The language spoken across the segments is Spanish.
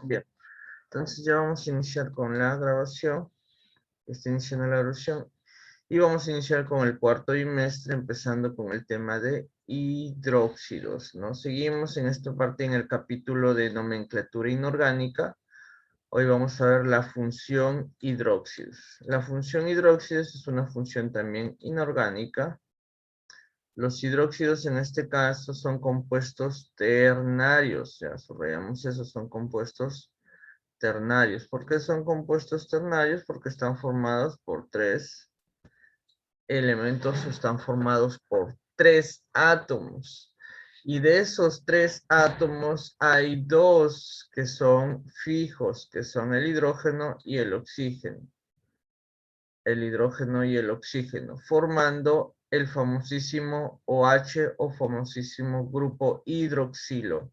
Bien, entonces ya vamos a iniciar con la grabación. Está iniciando la grabación. Y vamos a iniciar con el cuarto bimestre, empezando con el tema de hidróxidos, ¿no? Seguimos en esta parte en el capítulo de nomenclatura inorgánica. Hoy vamos a ver la función hidróxidos. La función hidróxidos es una función también inorgánica. Los hidróxidos en este caso son compuestos ternarios. Ya subrayamos eso, son compuestos ternarios. ¿Por qué son compuestos ternarios? Porque están formados por tres elementos, están formados por tres átomos. Y de esos tres átomos hay dos que son fijos, que son el hidrógeno y el oxígeno. El hidrógeno y el oxígeno, formando el famosísimo OH o famosísimo grupo hidroxilo.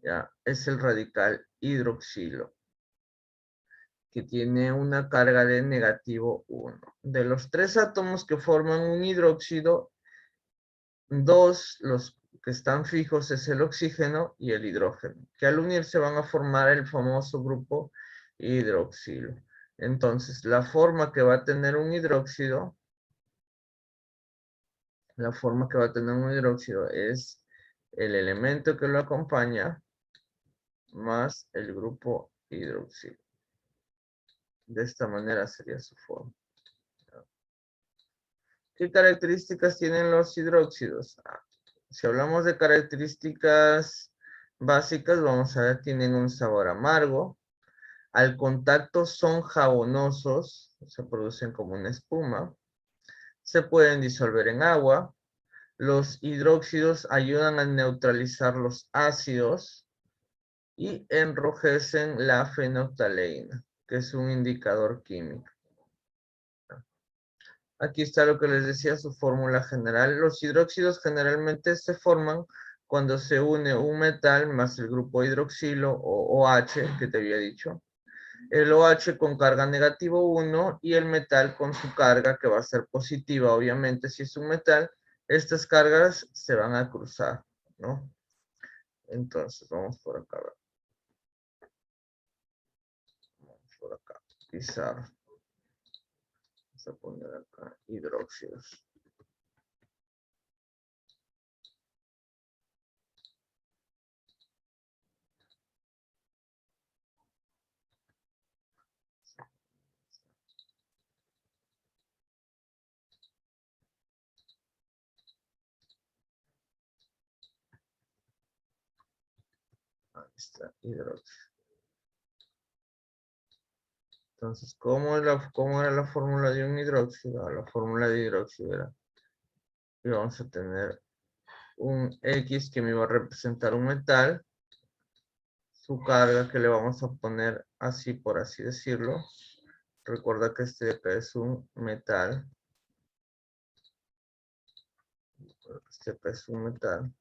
Ya, es el radical hidroxilo, que tiene una carga de negativo 1. De los tres átomos que forman un hidróxido, dos, los que están fijos, es el oxígeno y el hidrógeno, que al unirse van a formar el famoso grupo hidroxilo. Entonces, la forma que va a tener un hidróxido, la forma que va a tener un hidróxido es el elemento que lo acompaña más el grupo hidroxilo. De esta manera sería su forma. ¿Qué características tienen los hidróxidos? Si hablamos de características básicas, vamos a ver, tienen un sabor amargo. Al contacto son jabonosos, se producen como una espuma. Se pueden disolver en agua. Los hidróxidos ayudan a neutralizar los ácidos y enrojecen la fenolftaleína, que es un indicador químico. Aquí está lo que les decía, su fórmula general. Los hidróxidos generalmente se forman cuando se une un metal más el grupo hidroxilo o OH, que te había dicho. El OH con carga negativo 1 y el metal con su carga que va a ser positiva, obviamente, si es un metal. Estas cargas se van a cruzar, ¿no? Entonces, vamos por acá. Vamos por acá. Pizarra. Vamos a poner acá hidróxidos. Ahí está, hidróxido. Entonces, ¿cómo era la fórmula de un hidróxido? La fórmula de hidróxido era, y vamos a tener un X que me va a representar un metal, su carga que le vamos a poner así, por así decirlo. Recuerda que este de acá es un metal. Este de acá es un metal.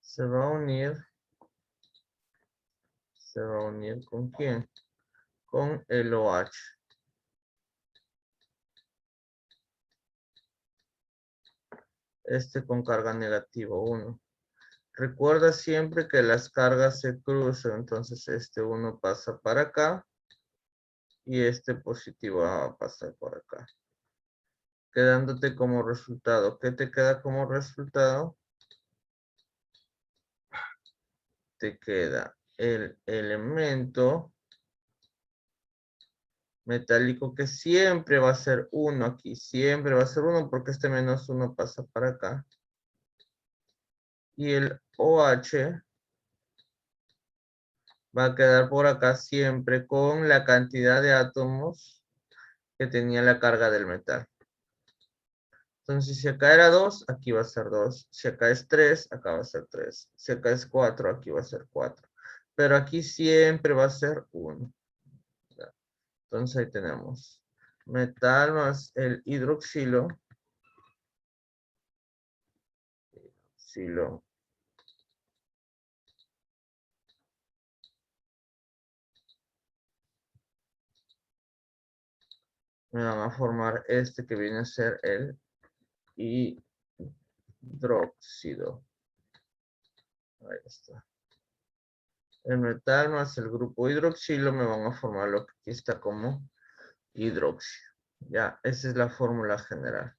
Se va a unir. ¿Se va a unir con quién? Con el OH. Este con carga negativo 1. Recuerda siempre que las cargas se cruzan, entonces este 1 pasa para acá y este positivo va a pasar por acá. Quedándote como resultado. ¿Qué te queda como resultado? Te queda el elemento metálico que siempre va a ser 1 aquí. Siempre va a ser 1 porque este menos 1 pasa para acá. Y el OH va a quedar por acá siempre con la cantidad de átomos que tenía la carga del metal. Entonces, si acá era 2, aquí va a ser 2. Si acá es 3, acá va a ser 3. Si acá es 4, aquí va a ser 4. Pero aquí siempre va a ser 1. Entonces ahí tenemos metal más el hidroxilo. Hidroxilo. me van a formar este que viene a ser el hidróxido. Ahí está. El metal más el grupo hidroxilo me van a formar lo que aquí está como hidróxido. Ya, esa es la fórmula general.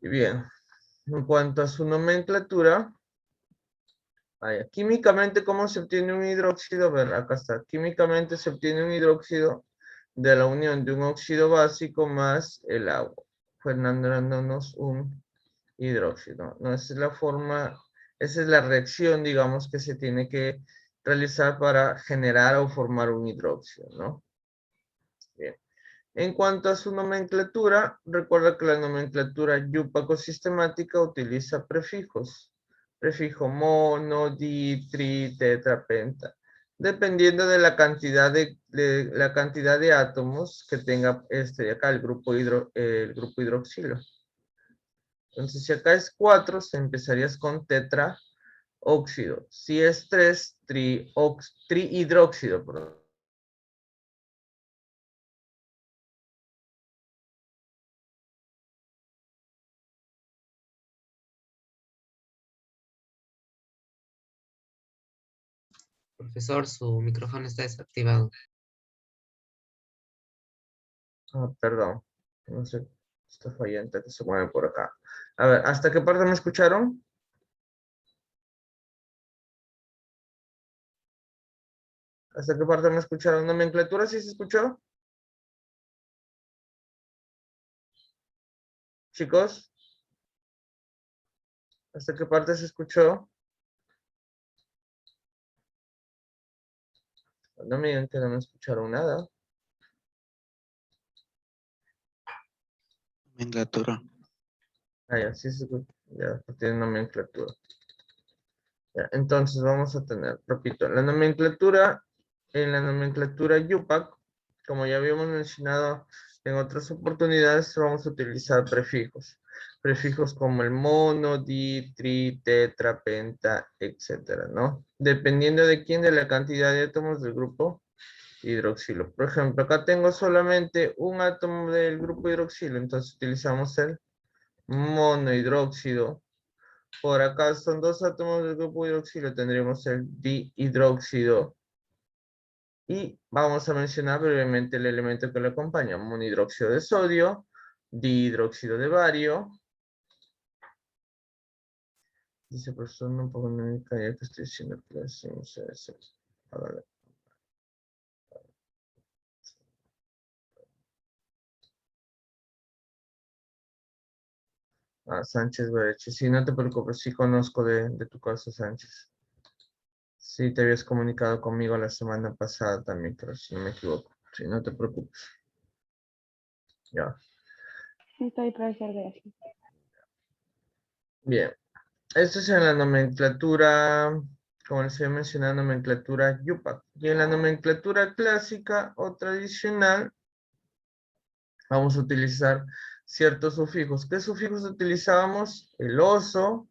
Y bien, en cuanto a su nomenclatura, vaya, químicamente, ¿cómo se obtiene un hidróxido? A ver, acá está. Químicamente se obtiene un hidróxido de la unión de un óxido básico más el agua, generándonos un hidróxido. ¿No? Esa es la forma, esa es la reacción, digamos, que se tiene que realizar para generar o formar un hidróxido, ¿no? Bien. En cuanto a su nomenclatura, recuerda que la nomenclatura yupaco-sistemática utiliza prefijos. Prefijo mono, di, tri, tetra, penta. Dependiendo de la cantidad de átomos que tenga acá el grupo hidroxilo. Entonces, si acá es 4, se empezarías con tetraóxido. Si es 3, trihidróxido, perdón. Profesor, su micrófono está desactivado. Ah, perdón. No sé, está fallante que se mueve por acá. A ver, ¿hasta qué parte me escucharon? ¿Hasta qué parte me escucharon? ¿Nomenclatura sí se escuchó? Chicos, ¿hasta qué parte se escuchó? No me digan que no me escucharon nada. Nomenclatura. Ah, ya, sí se escuchó. Ya, tiene nomenclatura. Ya, entonces vamos a tener, repito, en la nomenclatura UPAC, como ya habíamos mencionado en otras oportunidades, vamos a utilizar prefijos. Prefijos como el mono, di, tri, tetra, penta, etcétera, ¿no? Dependiendo de quién, de la cantidad de átomos del grupo hidroxilo. Por ejemplo, acá tengo solamente un átomo del grupo hidroxilo, entonces utilizamos el monohidróxido. Por acá son 2 átomos del grupo hidroxilo, tendremos el dihidróxido. Y vamos a mencionar brevemente el elemento que lo acompaña. Monhidróxido de sodio, dihidróxido de bario. Dice, profesor, no pongo en ya que estoy diciendo que Ah, Sánchez Bereche. Sí, no te preocupes, sí conozco de tu caso, Sánchez. Sí, te habías comunicado conmigo la semana pasada también, pero si no me equivoco. Sí, no te preocupes. Ya. Sí, estoy, profesor, gracias. Bien. Esto es en la nomenclatura, como les he mencionado, nomenclatura UPAC. Y en la nomenclatura clásica o tradicional, vamos a utilizar ciertos sufijos. ¿Qué sufijos utilizábamos? El oso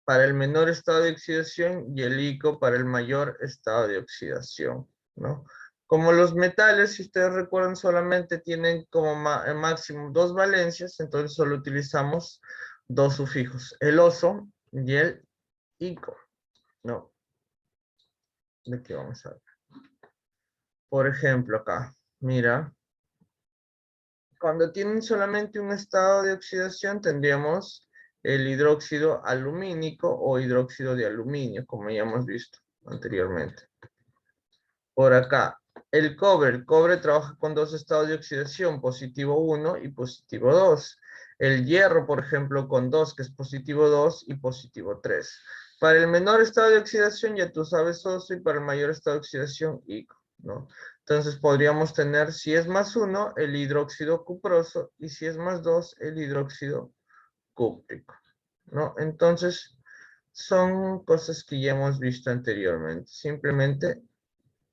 para el menor estado de oxidación y el ico para el mayor estado de oxidación, ¿no? Como los metales, si ustedes recuerdan, solamente tienen como máximo 2 valencias, entonces solo utilizamos 2 sufijos, el oso y el ico, ¿no? ¿De qué vamos a ver? Por ejemplo, acá, mira, cuando tienen solamente un estado de oxidación, tendríamos el hidróxido alumínico o hidróxido de aluminio, como ya hemos visto anteriormente. Por acá, el cobre trabaja con 2 estados de oxidación, positivo 1 y positivo 2. El hierro, por ejemplo, con 2, que es positivo 2 y positivo 3. Para el menor estado de oxidación, ya tú sabes oso, y para el mayor estado de oxidación, ico, ¿no? Entonces podríamos tener, si es más 1, el hidróxido cuproso, y si es más 2, el hidróxido cúprico, ¿no? Entonces, son cosas que ya hemos visto anteriormente. Simplemente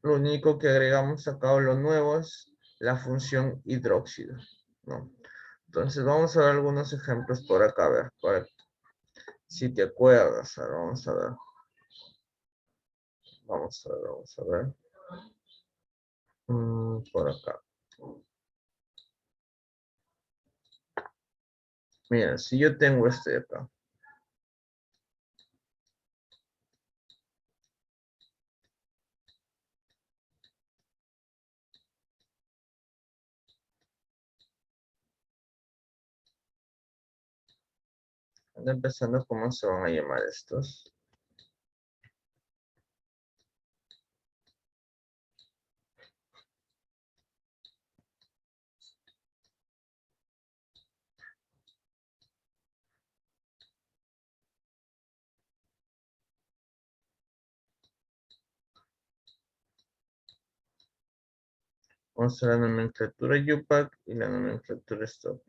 lo único que agregamos acá, o lo nuevo, es la función hidróxido, ¿no? Entonces vamos a ver algunos ejemplos por acá, a ver, si te acuerdas. Ahora vamos a ver. Vamos a ver. Por acá. Mira, si yo tengo este de acá. Ando empezando cómo se van a llamar estos. Vamos a la nomenclatura UPAC y la nomenclatura STOP.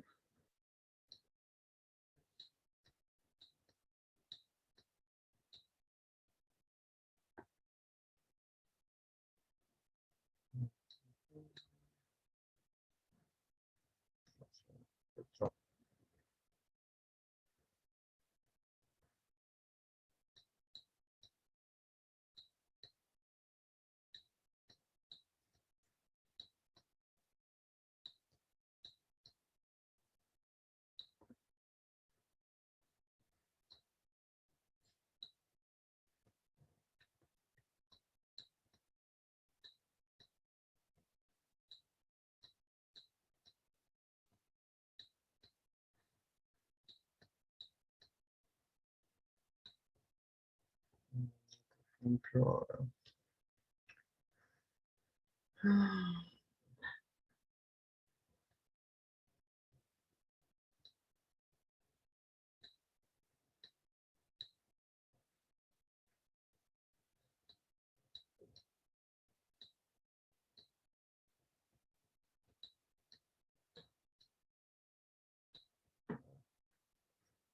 Ejemplo,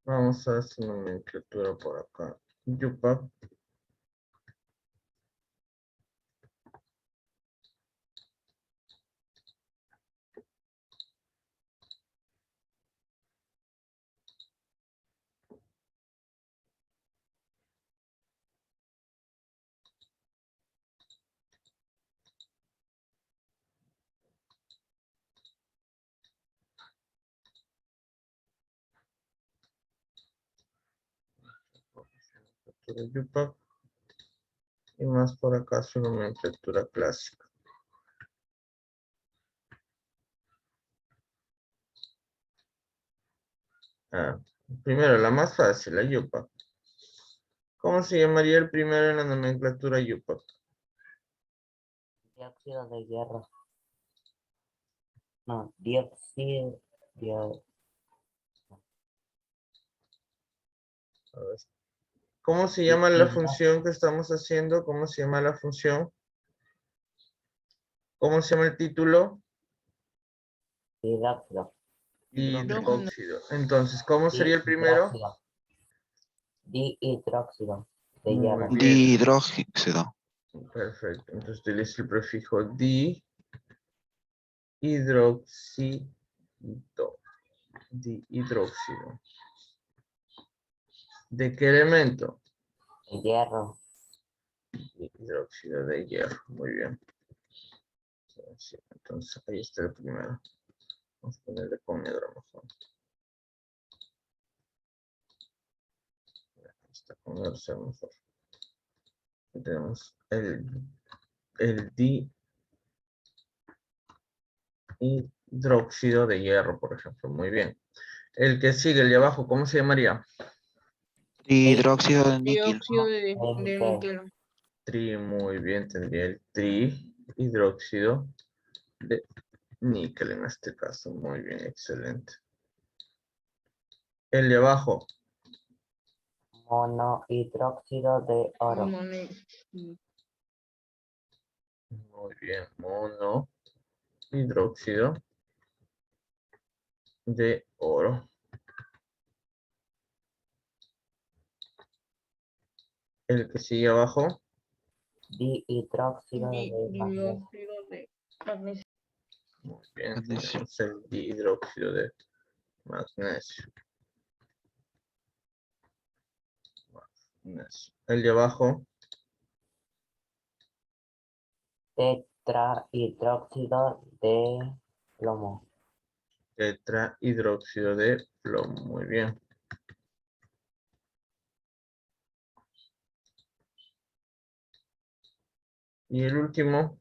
vamos a hacer nomenclatura por acá. UPAC. UPAC. Y más por acá su nomenclatura clásica. Primero, la más fácil, la UPAC. ¿Cómo se llamaría el primero en la nomenclatura UPAC? Dióxido de hierro. No, dióxido. A ver. ¿Cómo se llama la función que estamos haciendo? ¿Cómo se llama la función? ¿Cómo se llama el título? Hidróxido. Hidróxido. Entonces, ¿cómo sería el primero? Dihidróxido de Muy hierro. bien. Dihidróxido. Perfecto. Entonces utilizo el prefijo dihidróxido. Dihidróxido. ¿De qué elemento? De hierro. Hidróxido de hierro. Muy bien. Sí, entonces ahí está el primero. Vamos a ponerle con negro mejor. Ahí está con negro sea mejor. Aquí tenemos el dihidróxido de hierro, por ejemplo. Muy bien. El que sigue, el de abajo, ¿cómo se llamaría? Dihidróxido de níquel. Dióxido de níquel. Muy bien, tendría el trihidróxido de níquel en este caso. Muy bien, excelente. El de abajo. Monohidróxido de oro. Muy bien, monohidróxido de oro. El que sigue abajo. Dihidróxido de magnesio. Dióxido de magnesio. Muy bien, Magnesio. tenemos el dihidróxido de magnesio. El de abajo. Tetrahidróxido de plomo. Tetrahidróxido de plomo. Muy bien. Y el último,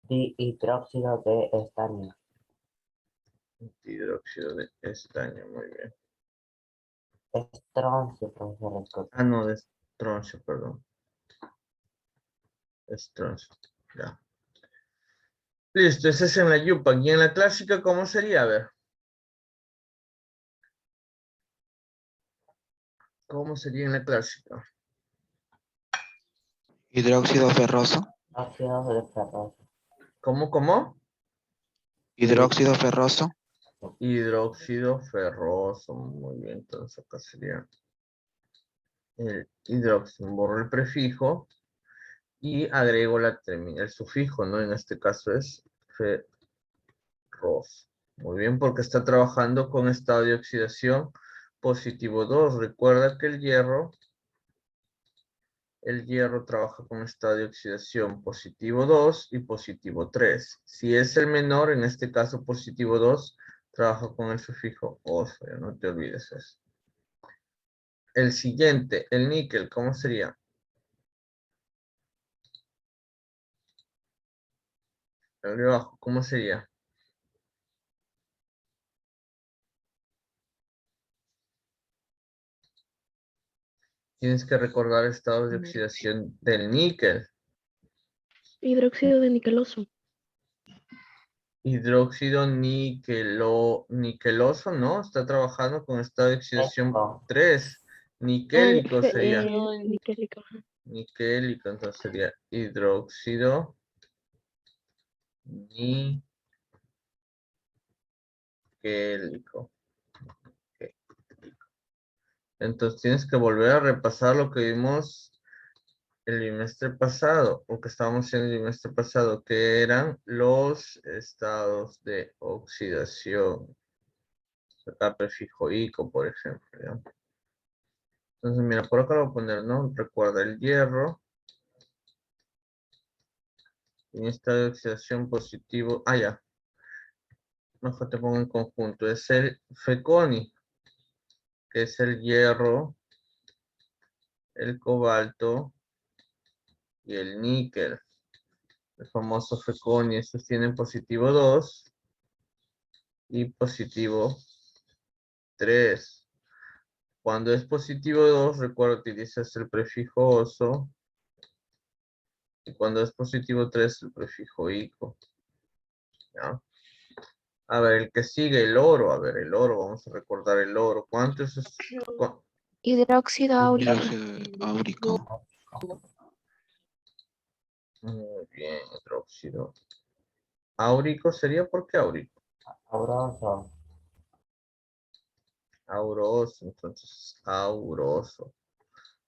Dihidróxido de estaño. hidróxido de estaño. Muy bien. Estroncio, profesor. Disculpe. Ah, no, de estroncio, perdón. Estroncio. Ya. Listo, ese es en la Yupac. ¿Y en la clásica cómo sería? A ver. ¿Cómo sería en la clásica? Hidróxido ferroso. Óxido de ferroso. ¿Cómo? Hidróxido ferroso. Hidróxido ferroso. Muy bien, entonces acá sería el hidróxido. Borro el prefijo y agrego el sufijo, ¿no? En este caso es ferroso. Muy bien, porque está trabajando con estado de oxidación positivo 2. Recuerda que el hierro trabaja con estado de oxidación positivo 2 y positivo 3. Si es el menor, en este caso positivo 2, trabaja con el sufijo oso, ya no te olvides eso. El siguiente, el níquel, ¿cómo sería? El de abajo, ¿cómo sería? Tienes que recordar estados de oxidación del níquel. Hidróxido de niqueloso. Hidróxido niqueloso, ¿no? Está trabajando con estado de oxidación Esto. 3. Niquélico sería. Niquélico. Niquélico, entonces sería hidróxido niquélico. Ok. Entonces tienes que volver a repasar lo que vimos el bimestre pasado, o que estábamos haciendo el bimestre pasado, que eran los estados de oxidación. Acá prefijo ico, por ejemplo, ¿ya? Entonces, mira, por acá lo voy a poner, ¿no? Recuerda el hierro. En estado de oxidación positivo. Ah, ya. Mejor te pongo en conjunto. Es el feconi, que es el hierro, el cobalto y el níquel. El famoso feconi. Estos tienen positivo 2 y positivo 3. Cuando es positivo 2, recuerda, utilizas el prefijo oso. Y cuando es positivo 3, el prefijo ico. ¿Ya? A ver, el que sigue, el oro. A ver, el oro, vamos a recordar el oro. ¿Cuánto es? Hidróxido áurico. Hidróxido áurico. Muy bien, hidróxido. Áurico sería, ¿por qué áurico? Auroso. Auroso, entonces, auroso.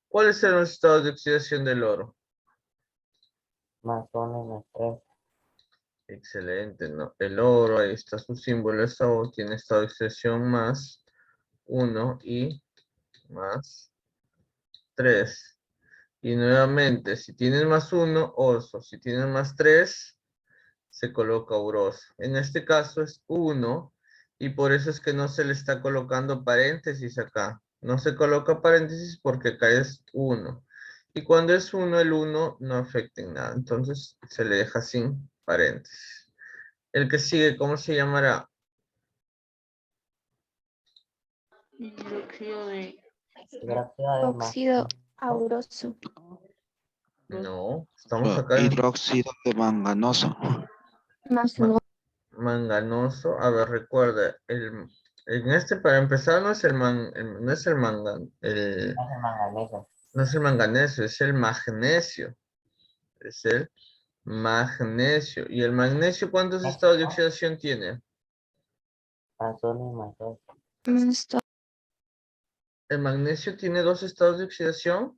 ¿Cuáles son los estados de oxidación del oro? Más 1 y más 3. Excelente, ¿no? El oro, ahí está su símbolo, es O, tiene estado de oxidación más 1 y más 3. Y nuevamente, si tienes más 1, oso. Si tienes más 3, se coloca uroso. En este caso es 1 y por eso es que no se le está colocando paréntesis acá. No se coloca paréntesis porque acá es 1. Y cuando es 1, el 1 no afecta en nada. Entonces se le deja sin paréntesis. El que sigue, ¿cómo se llamará? Hidróxido de Hidróxido de Óxido auroso. No, estamos acá en Hidróxido de manganoso. Más Ma- uno. manganoso. A ver, recuerda, en este para empezar no es el no es el hace manganeso. no es el manganeso, es el magnesio. Es el magnesio. ¿Y el magnesio cuántos estados de oxidación tiene? Más 1 y más 2. Más dos. ¿El magnesio tiene 2 estados de oxidación?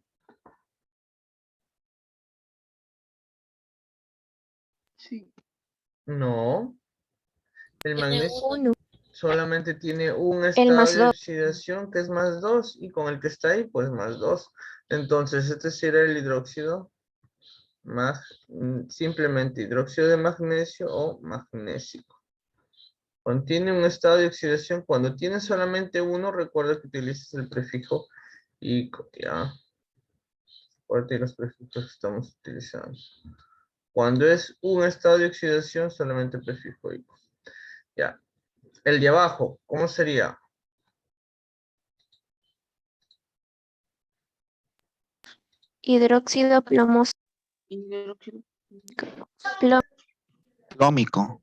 sí. No. El magnesio Uno. solamente tiene un El estado más de dos. oxidación que es más 2 y con el que está ahí pues más 2. Entonces este sería el hidróxido simplemente hidróxido de magnesio o magnésico. Contiene un estado de oxidación. Cuando tiene solamente uno, recuerda que utilizas el prefijo ico, ¿ya? Acuérdate de los prefijos que estamos utilizando. Cuando es un estado de oxidación, solamente prefijo ico. Ya. El de abajo, ¿cómo sería? Hidróxido plomoso. Hidróxido Plómico.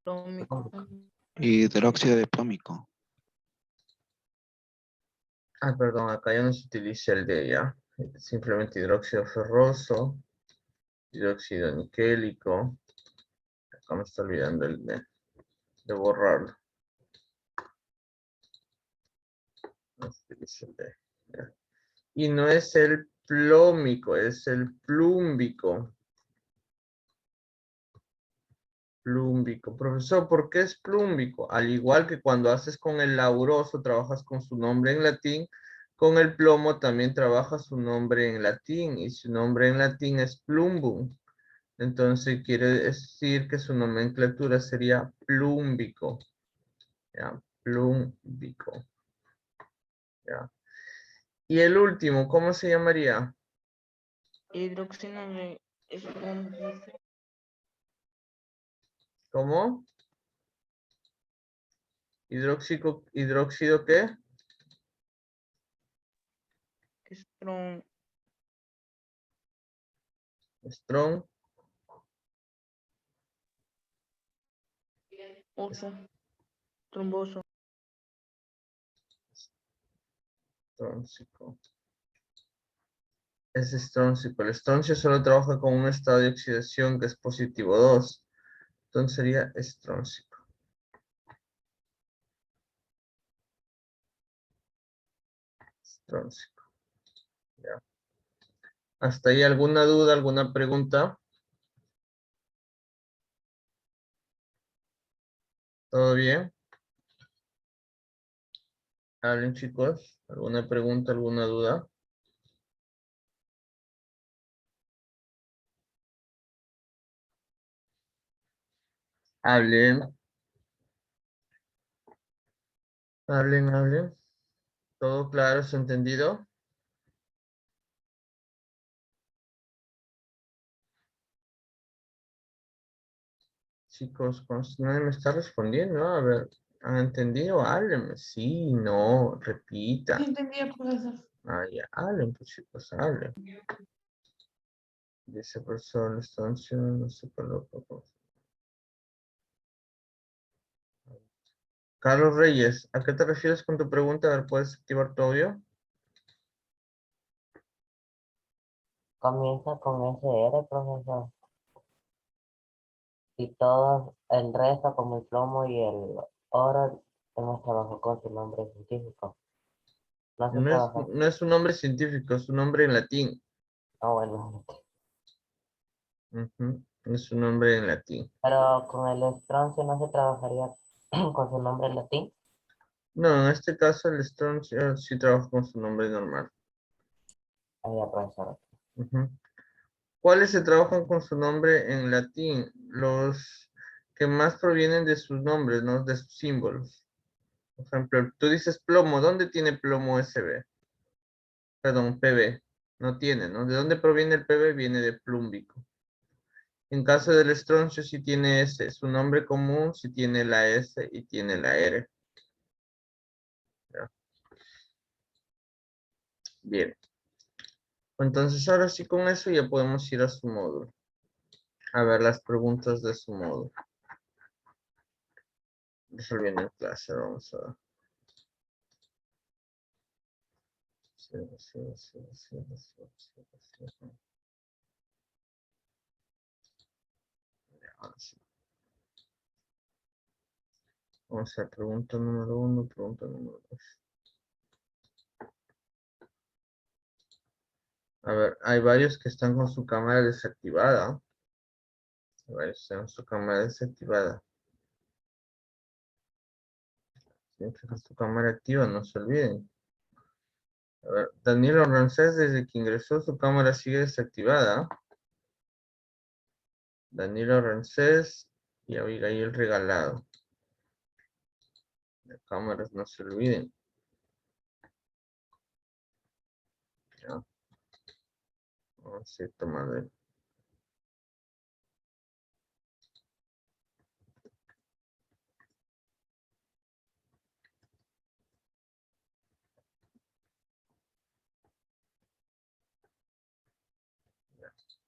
brómico. Hidróxido de plómico. Ah, perdón, acá ya no se utiliza el de ya. Simplemente hidróxido ferroso, hidróxido niquélico. Acá me está olvidando el de borrarlo. No se utiliza el de, ya. Y no es el plómico, es el plúmbico. Plúmbico. Profesor, ¿por qué es plúmbico? Al igual que cuando haces con el lauroso, trabajas con su nombre en latín, con el plomo también trabaja su nombre en latín, y su nombre en latín es plumbum. Entonces quiere decir que su nomenclatura sería plúmbico. ¿Ya? Plúmbico. ¿Ya? Y el último, ¿cómo se llamaría? Hidróxido de estroncio. ¿Cómo? ¿Hidróxido qué? Estron. Strong. Oso. Tromboso. Estróncico. Es estróncico. El estroncio solo trabaja con un estado de oxidación que es positivo 2. Entonces sería estróncico. Estróncico. Ya. ¿Hasta ahí alguna duda, alguna pregunta? ¿Todo bien? Hablen, chicos. ¿Alguna pregunta, alguna duda? Hablen. Hablen. ¿Todo claro? ¿Se ha entendido? Chicos, nadie me está respondiendo. A ver, ¿han entendido? Háblenme. Sí, no, repita. Entendía, profesor. Ah, ya, hablen, pues chicos, hablen. Dice profesor, estancia no se coloca. Carlos Reyes, ¿a qué te refieres con tu pregunta? A ver, ¿puedes activar tu audio? Comienza con SR, profesor. Y todo el resto, como el plomo y el oro, hemos trabajado con su nombre científico. No se trabaja. No es un nombre científico, es un nombre en latín. Ah, bueno. Ujú, es un nombre en latín. Pero con el estroncio no se trabajaría con su nombre en latín. No, en este caso el estroncio sí trabaja con su nombre normal. Ahí ya, profesor. Ujú. ¿Cuáles se trabajan con su nombre en latín? Los que más provienen de sus nombres, ¿no? De sus símbolos. Por ejemplo, tú dices plomo, ¿dónde tiene plomo SB? Perdón, PB. No tiene, ¿no? ¿De dónde proviene el PB? Viene de plúmbico. En caso del estroncio, sí tiene S. Su nombre común sí tiene la S y tiene la R. ¿Ya? Bien. Entonces, ahora sí con eso ya podemos ir a su módulo. A ver las preguntas de su módulo. Resolviendo en clase, vamos a ver. Ahora sí. Vamos a ver, pregunta número 1, pregunta número 2. A ver, hay varios que están con su cámara desactivada. Hay varios que están con su cámara desactivada. Tienen que dejar su cámara activa, no se olviden. A ver, Danilo Rancés, desde que ingresó, su cámara sigue desactivada. Danilo Rancés y Abigail Regalado. Las cámaras no se olviden. Ya. Vamos a ir tomando el...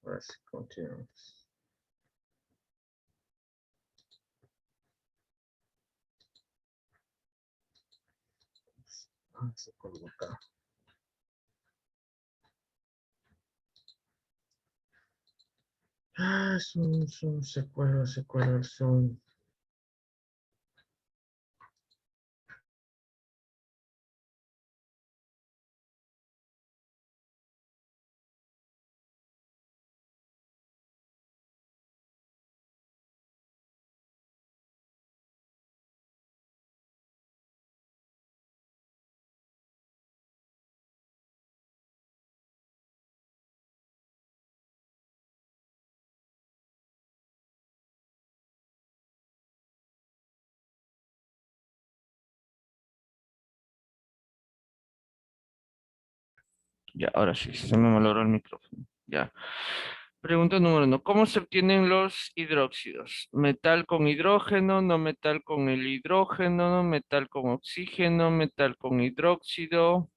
Ahora sí, continuamos. Vamos a colocar. Zoom, se cuelga el Zoom. Ya, ahora sí, se me malogró el micrófono. Ya. Pregunta número 1. ¿Cómo se obtienen los hidróxidos? Metal con hidrógeno, no metal con el hidrógeno, no metal con oxígeno, metal con hidróxido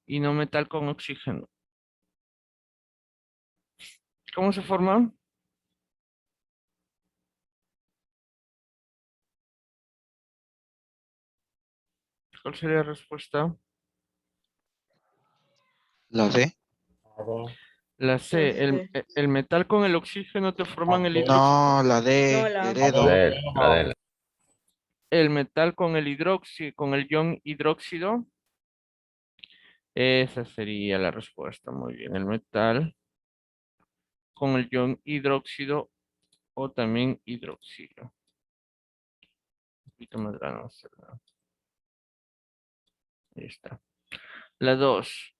y no metal con oxígeno. ¿Cómo se forman? ¿Cuál sería la respuesta? La D. La D. La C. El metal con el oxígeno te forman el D. hidróxido. No, la No, D. la- La Deredo. D. No. El metal con el hidróxido, con el ion hidróxido. Esa sería la respuesta. Muy bien. El metal con el ion hidróxido o también hidroxilo. Un poquito más grande. Ahí está. La 2.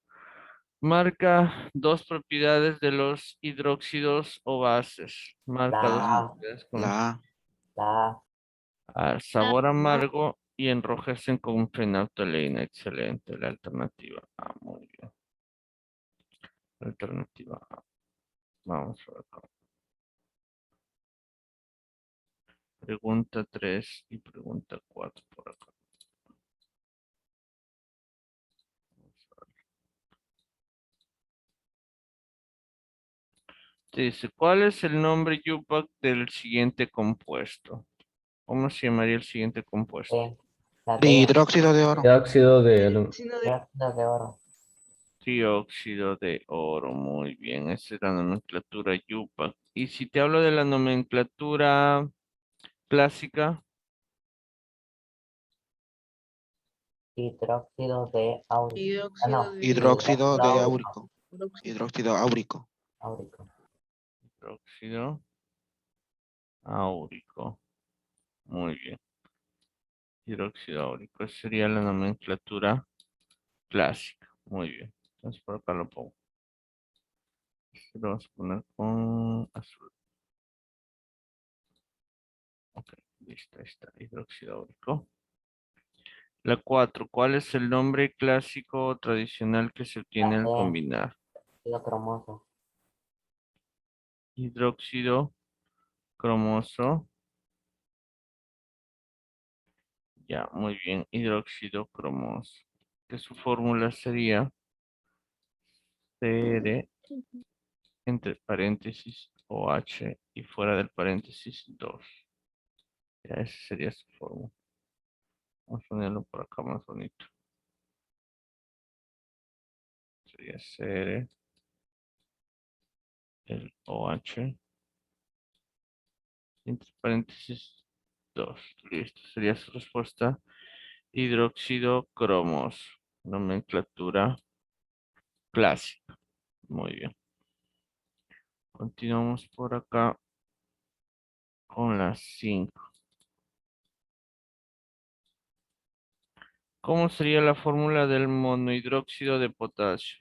Marca dos propiedades de los hidróxidos o bases. Marca dos La A. propiedades con La A. La A. sabor amargo y enrojecen con fenolftaleína. Excelente. La alternativa A. Muy bien. La alternativa A. Vamos a ver acá. Pregunta 3 y pregunta 4 por acá. Dice, ¿cuál es el nombre Yupac del siguiente compuesto? ¿Cómo se llamaría el siguiente compuesto? D. La D. Trihidróxido de oro. Dióxido de Sino de Dióxido de oro. Dióxido de oro, muy bien. Esa es la nomenclatura Yupac. Y si te hablo de la nomenclatura clásica, Hidróxido de áurico. Ah, hidróxido no. de Hidróxido de áurico. áurico. hidróxido. Hidróxido áurico. Áurico. hidróxido áurico, muy bien. Hidróxido áurico, esa sería la nomenclatura clásica, muy bien. Entonces por acá lo pongo. Lo vamos a poner con azul. Ok, listo, ahí está, hidróxido áurico. La 4, ¿cuál es el nombre clásico o tradicional que se obtiene La al C. combinar? Ácido cromoso. Hidróxido cromoso. Ya, muy bien, hidróxido cromoso. Que su fórmula sería Cr entre paréntesis OH y fuera del paréntesis 2. Ya, esa sería su fórmula. Vamos a ponerlo por acá más bonito. Sería Cr, el OH, entre paréntesis 2. Listo, sería su respuesta. Hidróxido cromoso. Nomenclatura clásica. Muy bien. Continuamos por acá con las 5. ¿Cómo sería la fórmula del monohidróxido de potasio?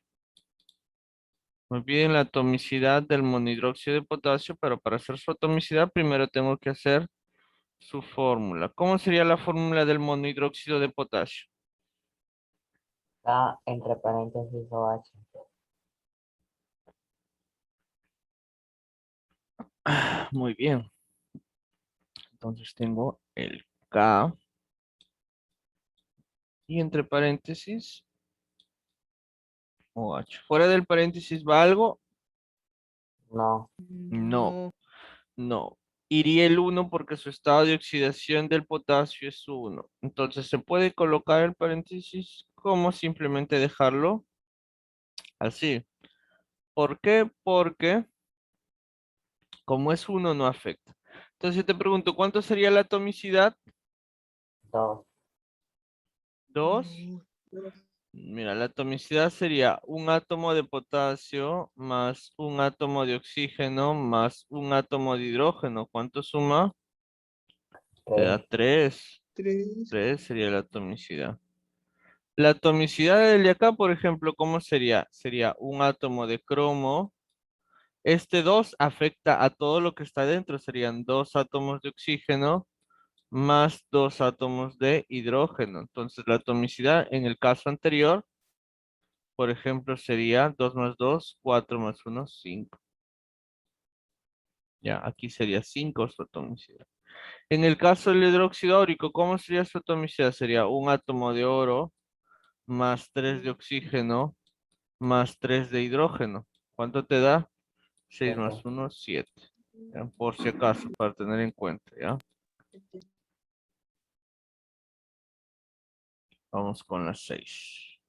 Me piden la atomicidad del monohidróxido de potasio, pero para hacer su atomicidad primero tengo que hacer su fórmula. ¿Cómo sería la fórmula del monohidróxido de potasio? K entre paréntesis OH. Muy bien. Entonces tengo el K y entre paréntesis OH. ¿Fuera del paréntesis va algo? No, No, no. Iría el 1 porque su estado de oxidación del potasio es 1. Entonces se puede colocar el paréntesis como simplemente dejarlo así. ¿Por qué? Porque como es 1 no afecta. Entonces te pregunto, ¿cuánto sería la atomicidad? 2. 2. Mira, la atomicidad sería un átomo de potasio más un átomo de oxígeno más un átomo de hidrógeno. ¿Cuánto suma? Te da 3. 3 sería la atomicidad. La atomicidad del de acá, por ejemplo, ¿cómo sería? Sería un átomo de cromo. Este 2 afecta a todo lo que está dentro. Serían 2 átomos de oxígeno más 2 átomos de hidrógeno. Entonces, la atomicidad en el caso anterior, por ejemplo, sería 2 más 2, 4 más 1, 5. Ya, aquí sería 5 su atomicidad. En el caso del hidróxido áurico, ¿cómo sería su atomicidad? Sería un átomo de oro más 3 de oxígeno más 3 de hidrógeno. ¿Cuánto te da? 6 más 1, 7. Ya, por si acaso, para tener en cuenta, ¿ya? Vamos con las 6.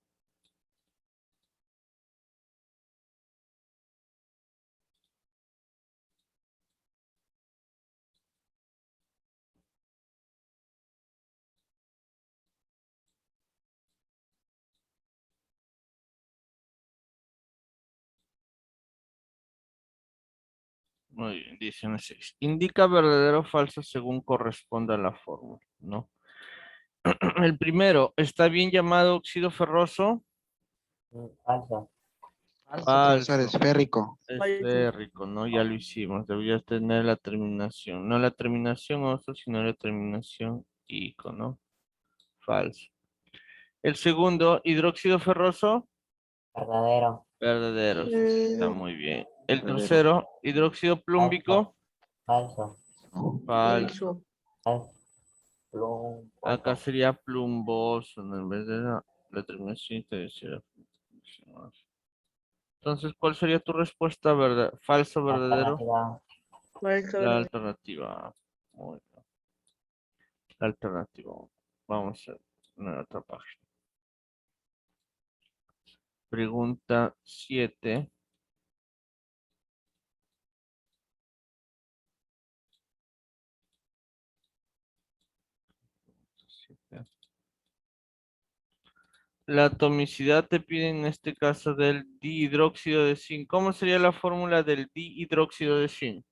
Muy bien, dice en el 6. Indica verdadero o falso según corresponda a la fórmula, ¿no? El primero, ¿está bien llamado óxido ferroso? Falso. Profesor, es férrico. Es férrico, ¿no? Ya lo hicimos. Debería tener la terminación. No la terminación oso, sino la terminación ico, ¿no? Falso. El segundo, hidróxido ferroso. Verdadero. Verdadero, sí, sí, está muy bien. El Verdadero. tercero, hidróxido plúmbico. Falso. No. Falso. Falso. Plum. Acá sería plumboso, ¿no? En vez de la terminación te decía la terminación oso. Entonces, ¿cuál sería tu respuesta? Falso, verdadero. Alternativa. La alternativa A. Muy bien. La alternativa A. Vamos a una otra página. Pregunta 7. La atomicidad te pide en este caso del dihidróxido de zinc. ¿Cómo sería la fórmula del dihidróxido de zinc?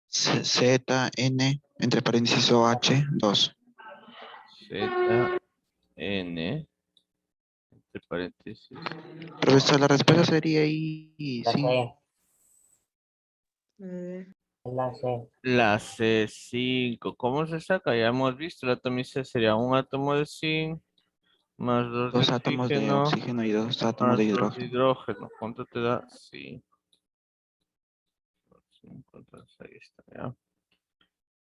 ZN, entre paréntesis OH, 2. Z, N, entre paréntesis. Profesor, la respuesta sería I, La 5. C. Es la C. La C5. ¿Cómo se saca? Ya hemos visto, la atomicidad sería un átomo de zinc más 2 de 2 átomos de oxígeno oxígeno y 2 átomos de más 2 de hidrógeno. hidrógeno. ¿Cuánto te da? 5. Entonces ahí está, ¿ya?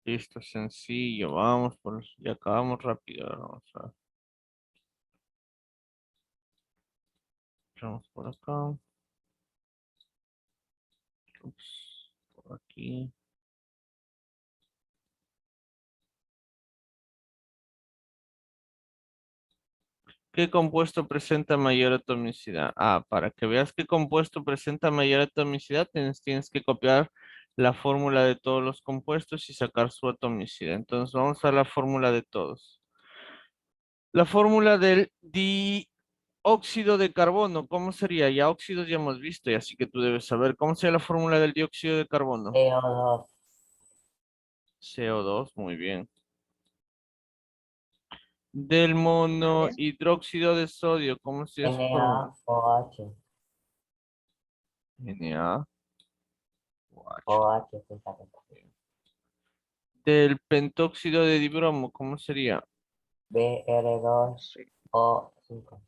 Listo, sencillo. Vamos por ya acabamos rápido. Ahora vamos a vamos por acá. Ups, por aquí. ¿Qué compuesto presenta mayor atomicidad? Ah, para que veas qué compuesto presenta mayor atomicidad, tienes que copiar la fórmula de todos los compuestos y sacar su atomicidad. Entonces vamos a la fórmula de todos. La fórmula del dióxido de carbono, ¿cómo sería? Ya óxidos ya hemos visto, y así que tú debes saber. ¿Cómo sería la fórmula del dióxido de carbono? CO2. CO2, muy bien. Del monohidróxido de sodio, ¿cómo sería su fórmula? NaOH. Na. OH. Exactamente. Del pentóxido de dibromo, ¿cómo sería? Br2O5.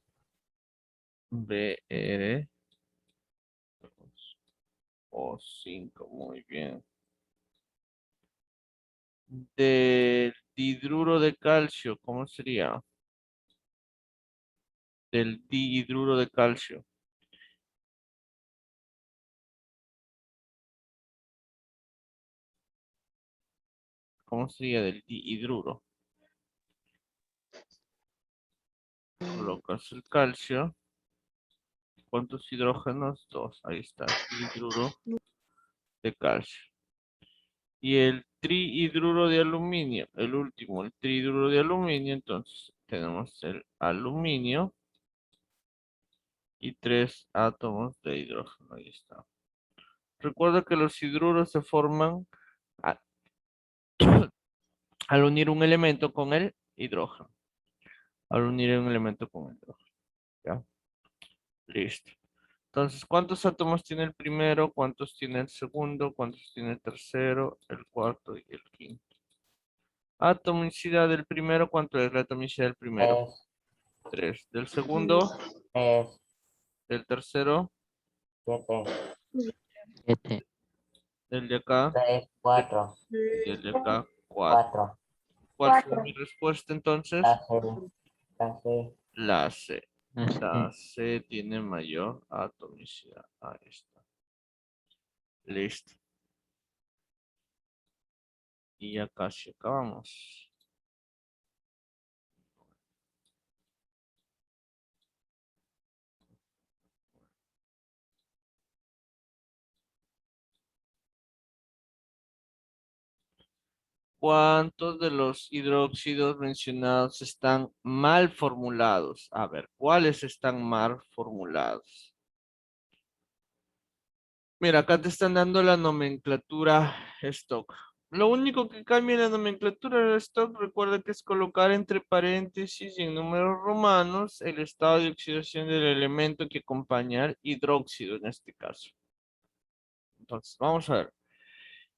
Br2O5, muy bien. Del dihidruro de calcio, ¿cómo sería? Del dihidruro de calcio. ¿Cómo sería del dihidruro? Colocas el calcio. ¿Cuántos hidrógenos? 2. Ahí está, dihidruro de calcio. Y el trihidruro de aluminio, el último, el trihidruro de aluminio, entonces tenemos el aluminio y 3 átomos de hidrógeno. Ahí está. Recuerda que los hidruros se forman a- al unir un elemento con el hidrógeno. Al unir un elemento con el hidrógeno. ¿Ya? Listo. Entonces, ¿cuántos átomos tiene el primero? ¿Cuántos tiene el segundo? ¿Cuántos tiene el tercero? El cuarto y el quinto. Atomicidad del primero, ¿cuánto es la atomicidad del primero? 3. Del segundo, 3, del tercero, 7, 7. del de acá 3, 4, y del de acá 4. 4. ¿Cuál fue mi respuesta entonces? La C. La C. La Así. C tiene mayor atomicidad. Ahí está. Listo. Y ya casi acabamos. ¿Cuántos de los hidróxidos mencionados están mal formulados? A ver, ¿cuáles están mal formulados? Mira, acá te están dando la nomenclatura stock. Lo único que cambia en la nomenclatura de stock, recuerda que es colocar entre paréntesis y en números romanos el estado de oxidación del elemento que acompaña al hidróxido en este caso. Entonces, vamos a ver.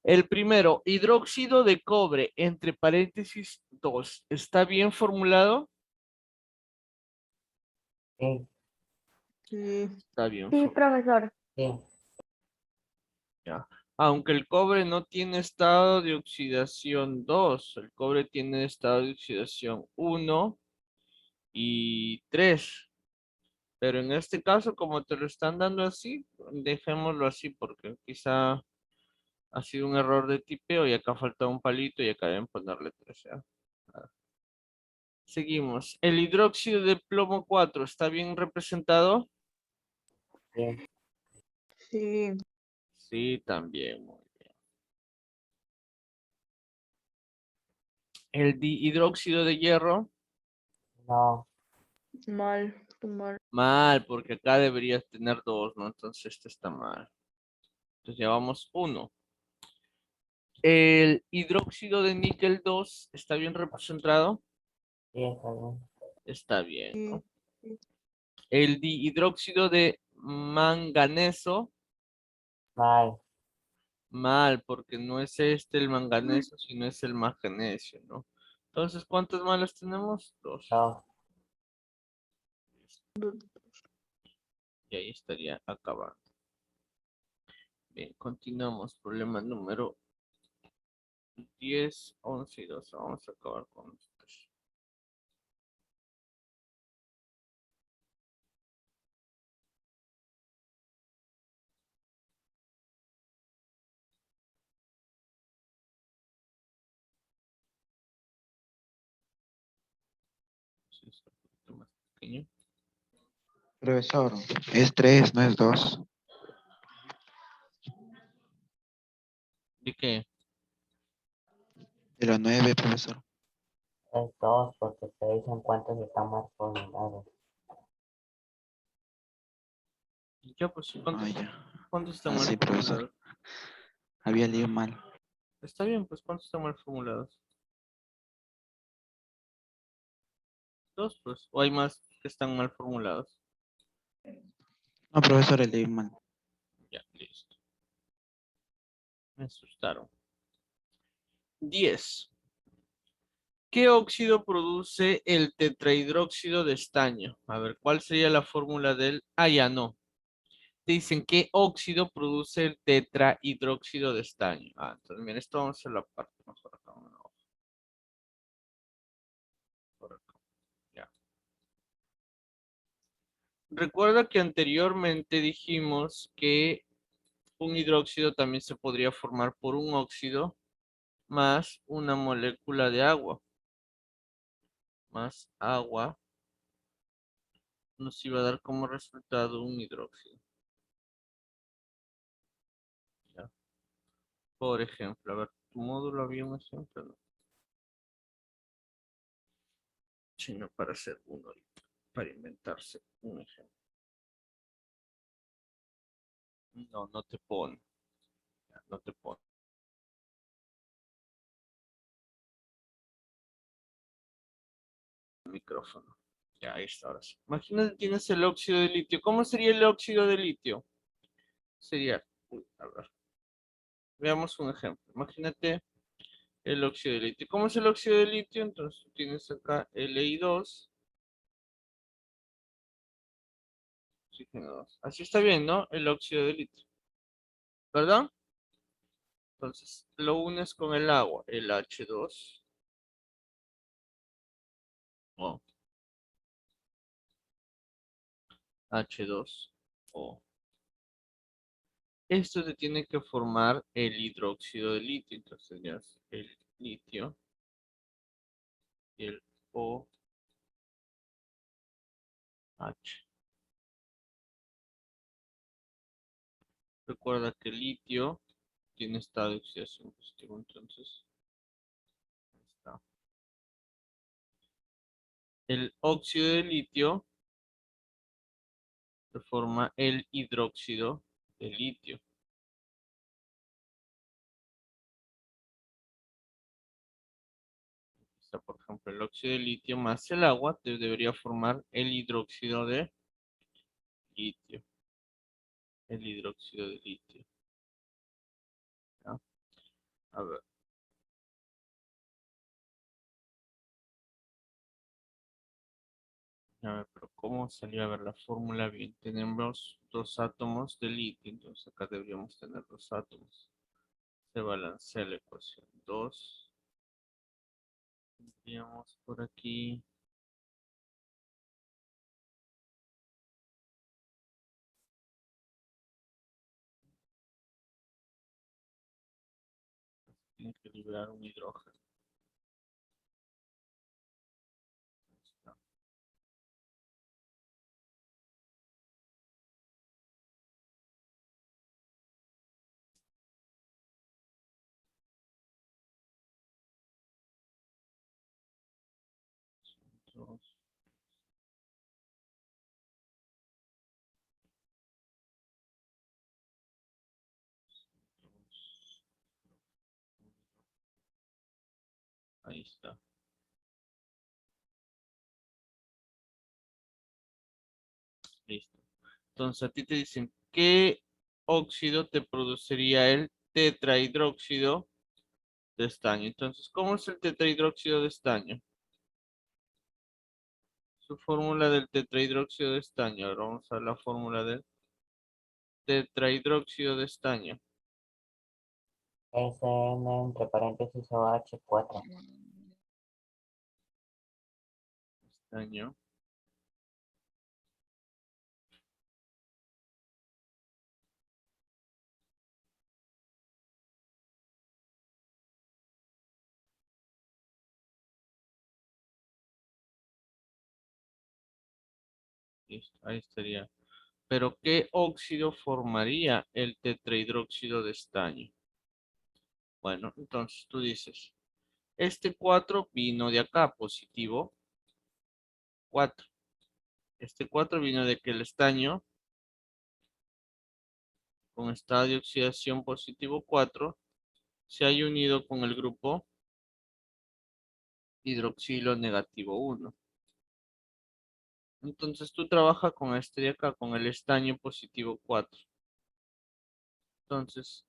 El primero, hidróxido de cobre, entre paréntesis 2. ¿Está bien formulado? Sí, Sí. Está bien Sí, formulado. profesor. sí. Ya. Aunque el cobre no tiene estado de oxidación 2, el cobre tiene estado de oxidación 1 y 3. Pero en este caso, como te lo están dando así, dejémoslo así porque quizá ha sido un error de tipeo y acá falta un palito y acá deben ponerle 3. ¿Ya? Seguimos. El hidróxido de plomo 4, ¿está bien representado? Sí. Sí. Sí, también. Muy bien. El dihidróxido de hierro. No. Mal. Mal. Mal, porque acá deberías tener 2, ¿no? Entonces este está mal. Entonces llevamos 1. El hidróxido de níquel 2, ¿está bien representado? Sí, está bien. Está bien, Sí. ¿no? El dihidróxido de manganeso, Mal. mal, porque no es este el manganeso, sino es el magnesio, ¿no? Entonces, ¿cuántas malas tenemos? 2. 2. Y ahí estaría acabando. Bien, continuamos. Problema número 10, 11 y 12. Vamos a acabar con estos. Sí, es un poquito más pequeño. Profesor, es 3, no es 2. ¿De qué? De los 9, profesor. Es 2 porque te dicen cuántos están mal formulados. Ya, pues, Ah, ya. ¿cuántos están Ah, mal sí, profesor. formulados? Había leído mal. Está bien, pues, ¿cuántos están mal formulados? 2, pues, o hay más que están mal formulados. No, profesor, leí mal. Ya, listo. Me asustaron. 10. ¿Qué óxido produce el tetrahidróxido de estaño? A ver, ¿cuál sería la fórmula del... Ah, ya no. Te dicen qué óxido produce el tetrahidróxido de estaño. Ah, entonces, mira, esto vamos a hacer la parte mejor acá. Por acá. Ya. Recuerda que anteriormente dijimos que un hidróxido también se podría formar por un óxido más una molécula de agua. Más agua nos iba a dar como resultado un hidróxido. ¿Ya? Por ejemplo, a ver, tu módulo había un ejemplo, ¿no? Sino para hacer uno ahorita, para inventarse un ejemplo. No, no te pone. Ya, no te pone. El micrófono. Ya, ahí está, ahora sí. Imagínate que tienes el óxido de litio. ¿Cómo sería el óxido de litio? Sería, uy, a ver, veamos un ejemplo. Imagínate el óxido de litio. ¿Cómo es el óxido de litio? Entonces tú tienes acá Li2, oxígeno 2. Así está bien, ¿no? El óxido de litio. ¿Verdad? Entonces lo unes con el agua, el H2. O H2O. Esto se tiene que formar el hidróxido de litio. Entonces ya es el litio y el OH. Recuerda que el litio tiene estado de oxidación positivo, entonces ahí está. El óxido de litio se forma el hidróxido de litio. Está, por ejemplo, el óxido de litio más el agua debería formar el hidróxido de litio. El hidróxido de litio. ¿Ya? A ver. A ver, pero ¿cómo salió? A ver, la fórmula bien. Tenemos dos átomos de litio, entonces acá deberíamos tener dos átomos. Se balancea la ecuación. 2. Tendríamos por aquí. Tiene que liberar un hidrógeno. Ahí está. Dos. Ahí está. Listo. Entonces a ti te dicen, ¿qué óxido te produciría el tetrahidróxido de estaño? Entonces, ¿cómo es el tetrahidróxido de estaño? Su fórmula del tetrahidróxido de estaño. Ahora vamos a ver la fórmula del tetrahidróxido de estaño. SN entre paréntesis OH4. Estaño. Listo, ahí estaría. Pero ¿qué óxido formaría el tetrahidróxido de estaño? Bueno, entonces tú dices, este 4 vino de acá, positivo 4. Este 4 vino de que el estaño con estado de oxidación positivo 4 se haya unido con el grupo hidroxilo negativo 1. Entonces tú trabajas con este de acá, con el estaño positivo 4. Entonces,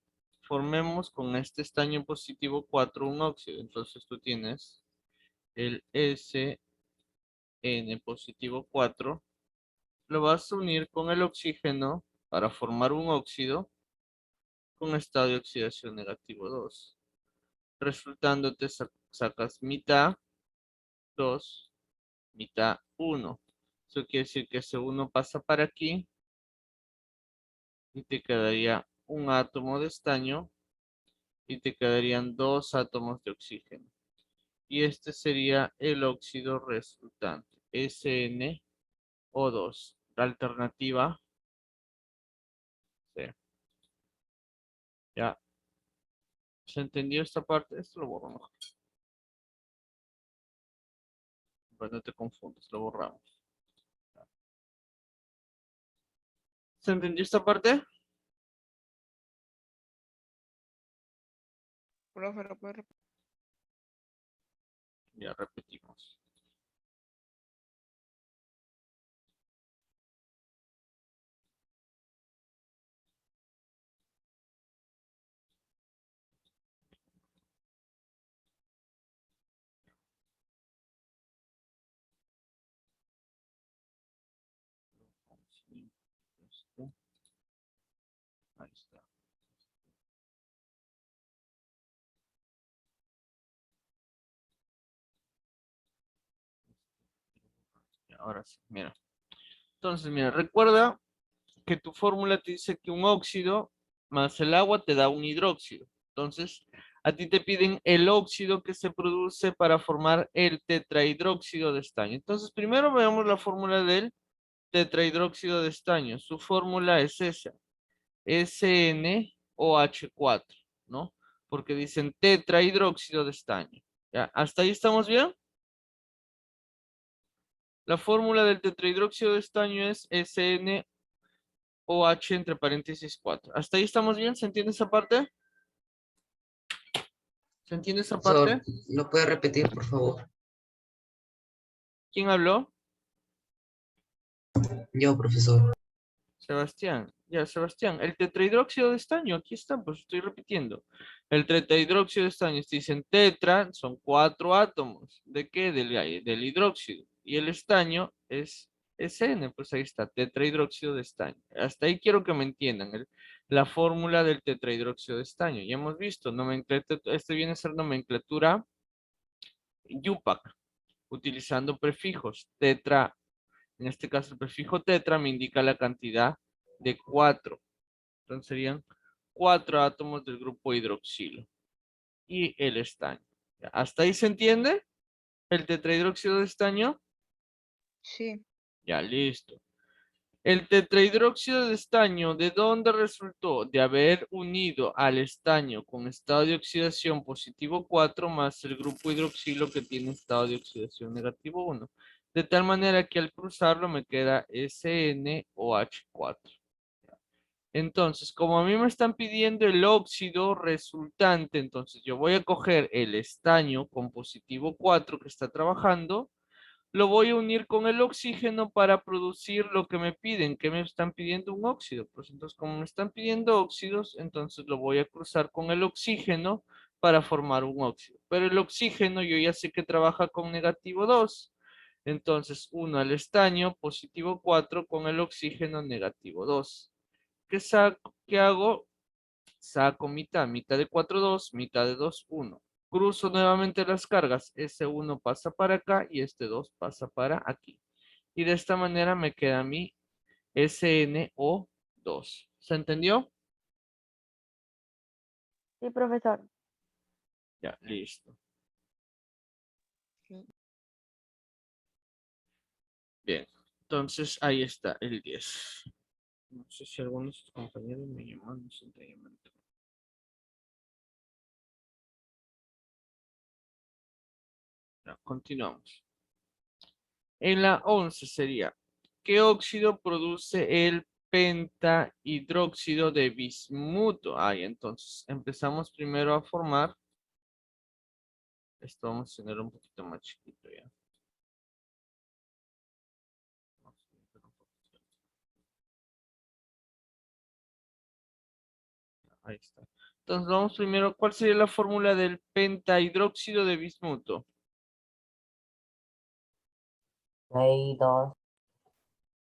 formemos con este estaño positivo 4 un óxido. Entonces tú tienes el SN positivo 4, lo vas a unir con el oxígeno para formar un óxido con estado de oxidación negativo 2. Resultando te sacas mitad 2, mitad 1. Eso quiere decir que ese 1 pasa para aquí y te quedaría un átomo de estaño y te quedarían 2 átomos de oxígeno. Y este sería el óxido resultante, SnO2. La alternativa C. ¿Ya? ¿Se entendió esta parte? Esto lo borro mejor. Pues no te confundas, lo borramos. ¿Se entendió esta parte? Profe, ¿lo puede repetir? Ya repetimos. Ahí está. Ahora sí, mira. Entonces, mira, recuerda que tu fórmula te dice que un óxido más el agua te da un hidróxido. Entonces, a ti te piden el óxido que se produce para formar el tetrahidróxido de estaño. Entonces, primero veamos la fórmula del tetrahidróxido de estaño. Su fórmula es esa, SnOH4, ¿no? Porque dicen tetrahidróxido de estaño. ¿Ya? ¿Hasta ahí estamos bien? La fórmula del tetrahidróxido de estaño es SnOH entre paréntesis 4. ¿Hasta ahí estamos bien? ¿Se entiende esa parte? ¿Se entiende esa Profesor, parte? ¿lo puede repetir, por favor? ¿Quién habló? Yo, profesor. Sebastián. Ya, Sebastián. El tetrahidróxido de estaño, aquí está, pues estoy repitiendo. El tetrahidróxido de estaño, si dicen tetra, son 4 átomos. ¿De qué? Del hidróxido. Y el estaño es SN, pues ahí está, tetrahidróxido de estaño. Hasta ahí quiero que me entiendan. La fórmula del tetrahidróxido de estaño. Ya hemos visto, este viene a ser nomenclatura YUPAC, utilizando prefijos. Tetra, en este caso el prefijo tetra me indica la cantidad de 4. Entonces serían 4 átomos del grupo hidroxilo y el estaño. ¿Hasta ahí se entiende? El tetrahidróxido de estaño. Sí. Ya, listo. El tetrahidróxido de estaño, ¿de dónde resultó? De haber unido al estaño con estado de oxidación positivo 4 más el grupo hidroxilo que tiene estado de oxidación negativo 1. De tal manera que al cruzarlo me queda SnOH4. Entonces, como a mí me están pidiendo el óxido resultante, entonces yo voy a coger el estaño con positivo 4 que está trabajando, lo voy a unir con el oxígeno para producir lo que me piden. ¿Qué me están pidiendo? Un óxido. Pues entonces, como me están pidiendo óxidos, entonces lo voy a cruzar con el oxígeno para formar un óxido. Pero el oxígeno yo ya sé que trabaja con negativo 2. Entonces, uno al estaño, positivo 4 con el oxígeno negativo 2. ¿Qué hago? Saco mitad, mitad de 4 2, mitad de 2 1. Cruzo nuevamente las cargas, ese 1 pasa para acá y este 2 pasa para aquí. Y de esta manera me queda mi SnO2. ¿Se entendió? Sí, profesor. Ya, listo. Sí. Bien, entonces ahí está el 10. No sé si alguno de sus compañeros me llaman instantáneamente. Ya, continuamos. En la 11 sería, ¿qué óxido produce el pentahidróxido de bismuto? Ahí, entonces, empezamos primero a formar. Esto vamos a tener un poquito más chiquito ya. Ahí está. Entonces vamos primero, ¿cuál sería la fórmula del pentahidróxido de bismuto? BI2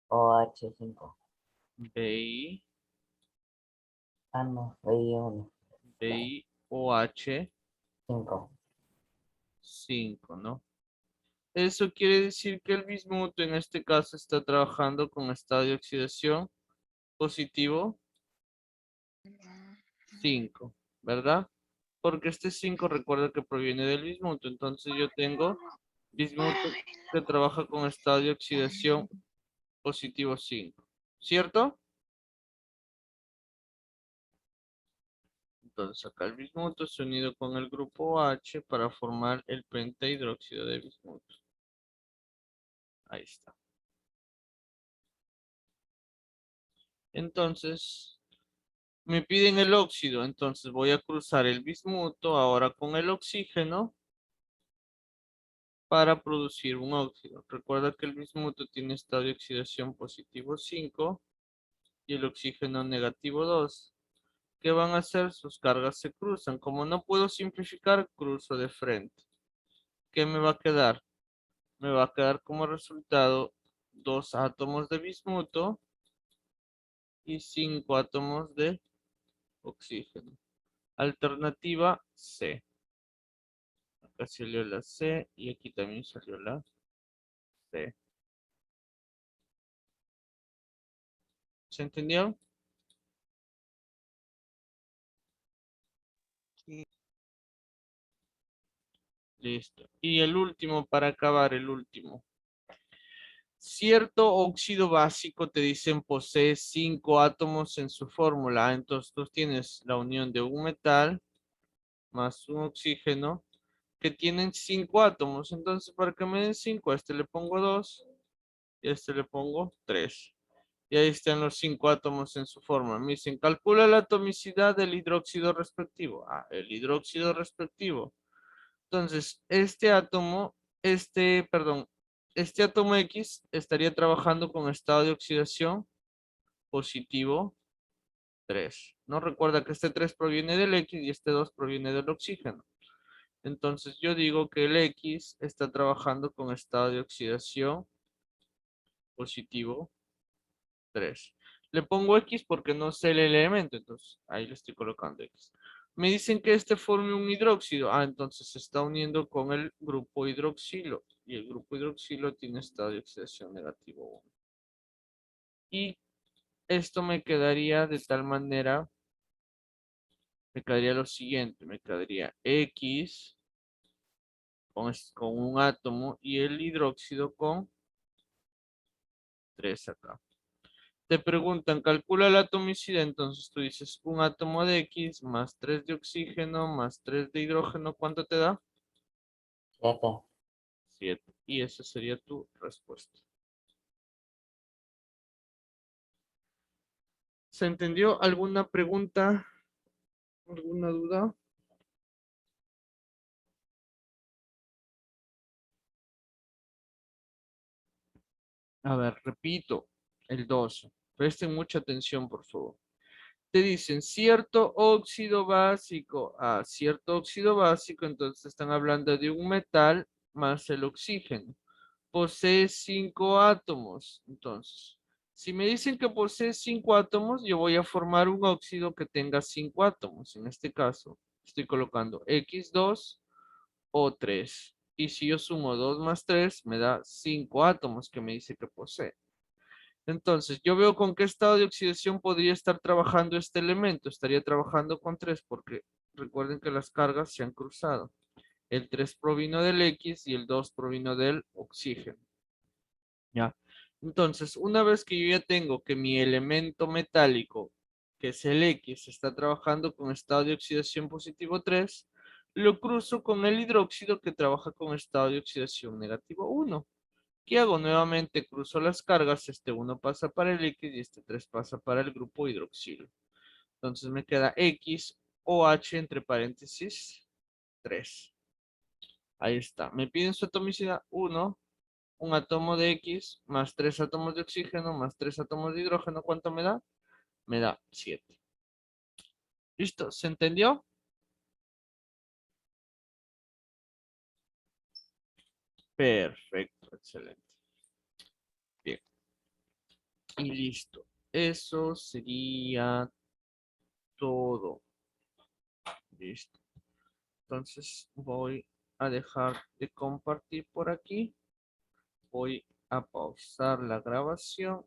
OH5. BI, Ah, no, BI1. BiOH 5. 5, ¿no? Eso quiere decir que el bismuto en este caso está trabajando con estado de oxidación positivo 5, ¿verdad? Porque este 5 recuerda que proviene del bismuto, entonces yo tengo bismuto que trabaja con estado de oxidación positivo 5, ¿cierto? Entonces acá el bismuto se ha unido con el grupo OH para formar el pentahidróxido de bismuto. Ahí está. Entonces, me piden el óxido, entonces voy a cruzar el bismuto ahora con el oxígeno para producir un óxido. Recuerda que el bismuto tiene estado de oxidación positivo 5 y el oxígeno negativo 2. ¿Qué van a hacer? Sus cargas se cruzan. Como no puedo simplificar, cruzo de frente. ¿Qué me va a quedar? Me va a quedar como resultado 2 átomos de bismuto y 5 átomos de oxígeno. Alternativa C. Acá salió la C y aquí también salió la C. ¿Se entendió? Sí. Listo. Y el último, para acabar, el último. Cierto óxido básico, te dicen, posee 5 átomos en su fórmula. Entonces tú tienes la unión de un metal más un oxígeno que tienen 5 átomos. Entonces, para que me den 5, a este le pongo 2 y a este le pongo 3. Y ahí están los 5 átomos en su forma. Me dicen, calcula la atomicidad del hidróxido respectivo. Ah, el hidróxido respectivo. Entonces, este átomo X estaría trabajando con estado de oxidación positivo 3. No, recuerda que este 3 proviene del X y este 2 proviene del oxígeno. Entonces, yo digo que el X está trabajando con estado de oxidación positivo 3. Le pongo X porque no sé el elemento, entonces ahí le estoy colocando X. Me dicen que este forme un hidróxido. Ah, entonces se está uniendo con el grupo hidroxilo. Y el grupo hidroxilo tiene estado de oxidación negativo 1. Y esto me quedaría de tal manera, me quedaría lo siguiente, me quedaría X con un átomo y el hidróxido con 3 acá. Te preguntan, calcula la atomicidad, entonces tú dices un átomo de X más 3 de oxígeno más 3 de hidrógeno, ¿cuánto te da? 7. 7. Y esa sería tu respuesta. ¿Se entendió? ¿Alguna pregunta? ¿Alguna duda? A ver, repito, el 2. Presten mucha atención, por favor. Te dicen cierto óxido básico. Ah, cierto óxido básico, entonces están hablando de un metal más el oxígeno. Posee 5 átomos. Entonces, si me dicen que posee 5 átomos, yo voy a formar un óxido que tenga 5 átomos. En este caso, estoy colocando X2 o 3. Y si yo sumo 2 más 3, me da 5 átomos que me dice que posee. Entonces, yo veo con qué estado de oxidación podría estar trabajando este elemento. Estaría trabajando con 3 porque recuerden que las cargas se han cruzado. El 3 provino del X y el 2 provino del oxígeno. ¿Ya? Entonces, una vez que yo ya tengo que mi elemento metálico, que es el X, está trabajando con estado de oxidación positivo 3, lo cruzo con el hidróxido que trabaja con estado de oxidación negativo 1. ¿Qué hago? Nuevamente cruzo las cargas, este 1 pasa para el X y este 3 pasa para el grupo hidroxilo. Entonces me queda X OH entre paréntesis 3. Ahí está. Me piden su atomicidad 1. Un átomo de X más 3 átomos de oxígeno más 3 átomos de hidrógeno, ¿cuánto me da? Me da 7. ¿Listo? ¿Se entendió? Perfecto, excelente. Bien. Y listo. Eso sería todo. Listo. Entonces voy a dejar de compartir por aquí. Voy a pausar la grabación.